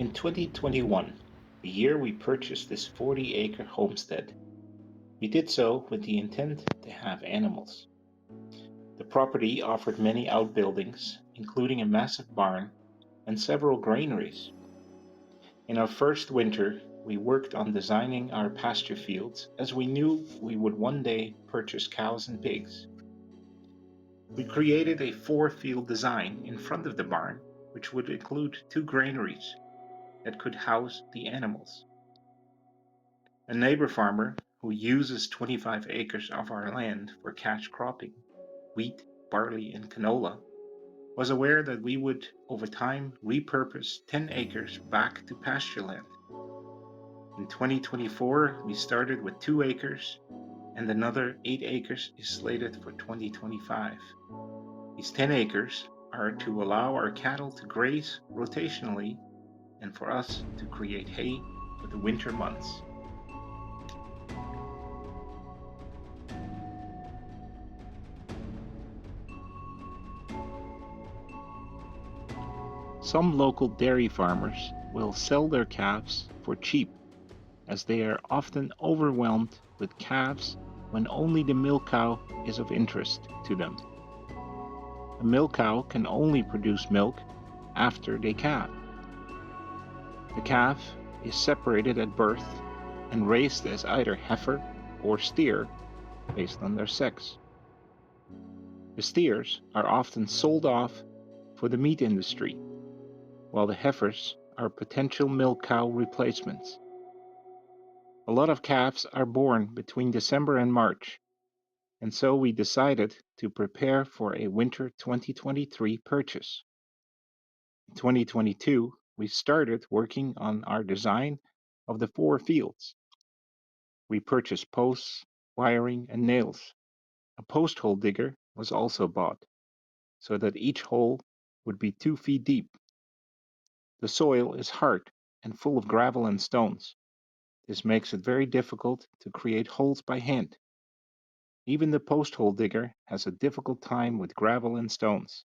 In 2021, the year we purchased this 40-acre homestead, we did so with the intent to have animals. The property offered many outbuildings, including a massive barn and several granaries. In our first winter, we worked on designing our pasture fields as we knew we would one day purchase cows and pigs. We created a 4-field design in front of the barn, which would include 2 granaries that could house the animals. A neighbor farmer who uses 25 acres of our land for cash cropping, wheat, barley, and canola, was aware that we would, over time, repurpose 10 acres back to pastureland. In 2024, we started with 2 acres, and another 8 acres is slated for 2025. These 10 acres are to allow our cattle to graze rotationally and for us to create hay for the winter months. Some local dairy farmers will sell their calves for cheap, as they are often overwhelmed with calves when only the milk cow is of interest to them. A milk cow can only produce milk after they calve. The calf is separated at birth and raised as either heifer or steer based on their sex. The steers are often sold off for the meat industry, while the heifers are potential milk cow replacements. A lot of calves are born between December and March, and so we decided to prepare for a winter 2023 purchase. In 2022, we started working on our design of the 4 fields. We purchased posts, wiring, and nails. A post hole digger was also bought, so that each hole would be 2 feet deep. The soil is hard and full of gravel and stones. This makes it very difficult to create holes by hand. Even the post hole digger has a difficult time with gravel and stones.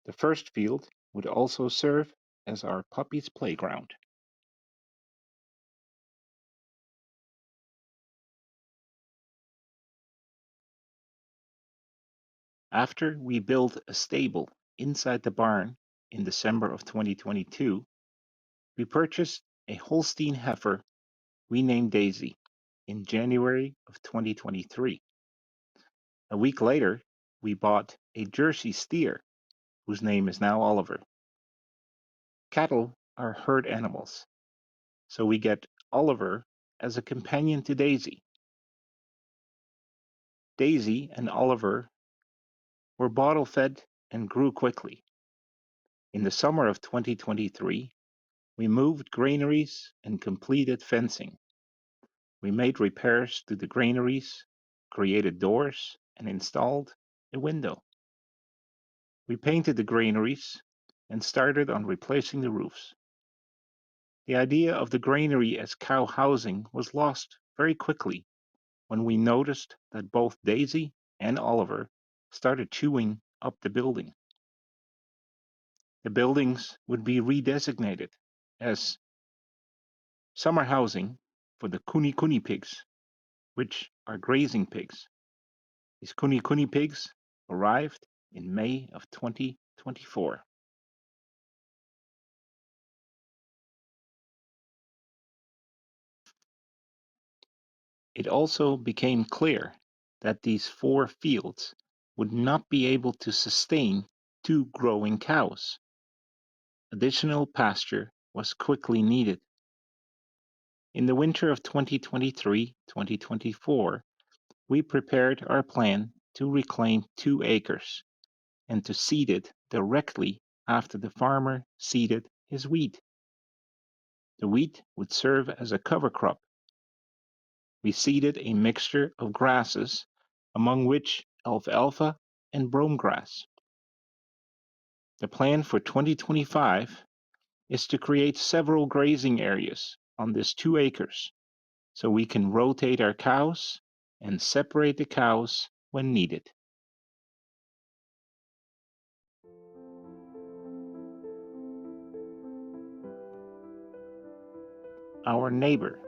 The first field would also serve as our puppies' playground. After we built a stable inside the barn in December of 2022, we purchased a Holstein heifer we named Daisy in January of 2023. A week later, we bought a Jersey steer whose name is now Oliver. Cattle are herd animals, so we get Oliver as a companion to Daisy. Daisy and Oliver were bottle fed and grew quickly. In the summer of 2023, we moved granaries and completed fencing. We made repairs to the granaries, created doors, and installed a window. We painted the granaries and started on replacing the roofs. The idea of the granary as cow housing was lost very quickly when we noticed that both Daisy and Oliver started chewing up the building. The buildings would be redesignated as summer housing for the kuni pigs, which are grazing pigs. These kuni pigs arrived in May of 2024. It also became clear that these 4 fields would not be able to sustain 2 growing cows. Additional pasture was quickly needed. In the winter of 2023-2024, we prepared our plan to reclaim 2 acres and to seed it directly after the farmer seeded his wheat. The wheat would serve as a cover crop. We seeded a mixture of grasses, among which alfalfa and brome grass. The plan for 2025 is to create several grazing areas on this 2 acres, so we can rotate our cows and separate the cows when needed. Our neighbor,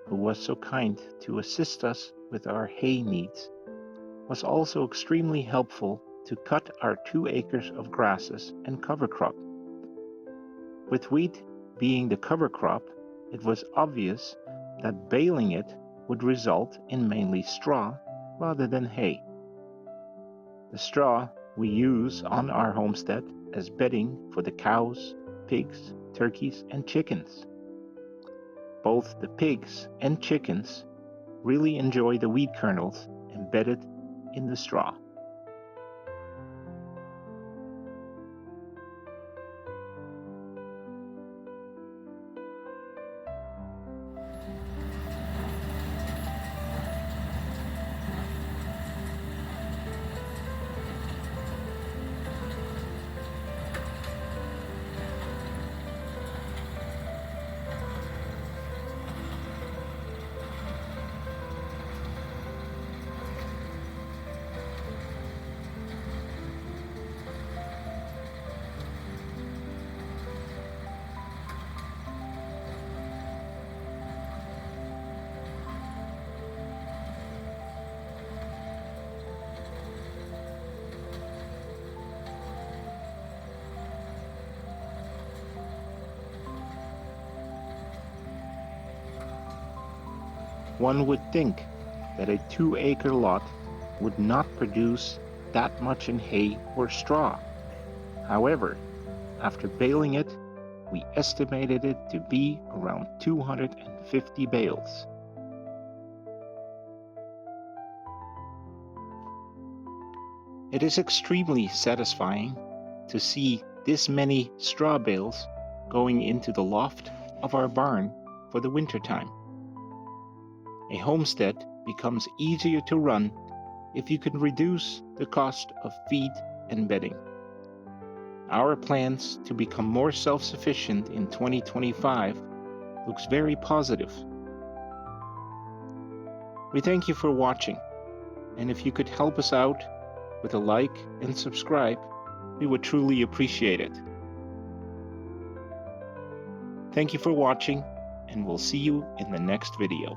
who was so kind to assist us with our hay needs, was also extremely helpful to cut our 2 acres of grasses and cover crop. With wheat being the cover crop, it was obvious that baling it would result in mainly straw rather than hay. The straw we use on our homestead as bedding for the cows, pigs, turkeys, and chickens. Both the pigs and chickens really enjoy the wheat kernels embedded in the straw. One would think that a 2-acre lot would not produce that much in hay or straw. However, after baling it, we estimated it to be around 250 bales. It is extremely satisfying to see this many straw bales going into the loft of our barn for the wintertime. A homestead becomes easier to run if you can reduce the cost of feed and bedding. Our plans to become more self-sufficient in 2025 looks very positive. We thank you for watching, and if you could help us out with a like and subscribe, we would truly appreciate it. Thank you for watching, and we'll see you in the next video.